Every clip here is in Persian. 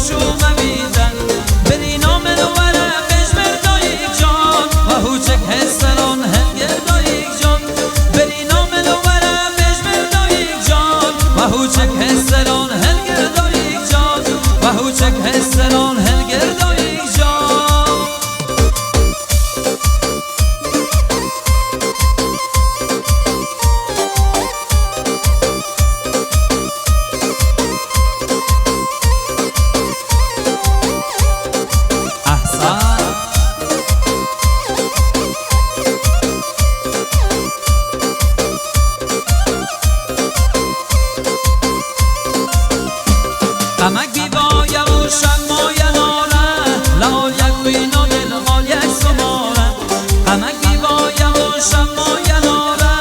شوم بیدن برینا منو وره بجمر دایک جان و هوچک هستران هنگر دایک جان برینا منو وره بجمر دایک جان و هوچک هستران هنگر دایک جان و هوچک هستران هنگر دایک جان قمک بیبایه و شمایه ناره لال یک بینو دل مال یک سماره قمک بیبایه و شمایه ناره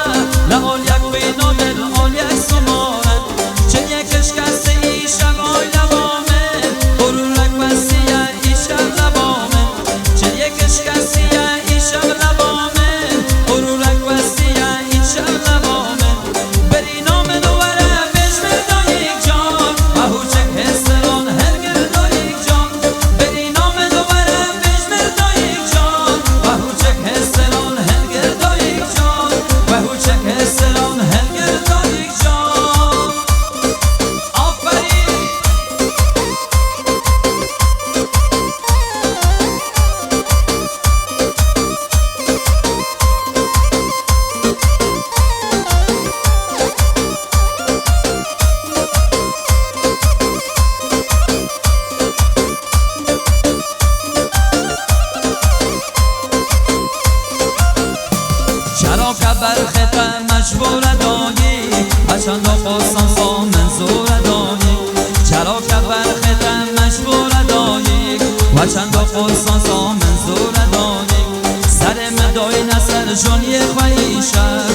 لال یک بینو دل مال یک سماره چه یکش کسی ای شمای لبامه برونک بسیه ای شب لبامه چه یکش کسی ای شب لبامه برونک بسیه ای شب لبامه بری نام دواره بجمر دایک جان و هوچک هستران هرگر دایک جان بری نام دواره بجمر دایک جان و هوچک هستران هرگر دایک جان و هوچک هستران هرگر دایک جان آفرین چرا که برخط مجبور دایی بچند خواستم با منظور دایی چرا که برخط مجبور دایی بچند خواستم با منظور دایی سر مدای نسر جانی خویشه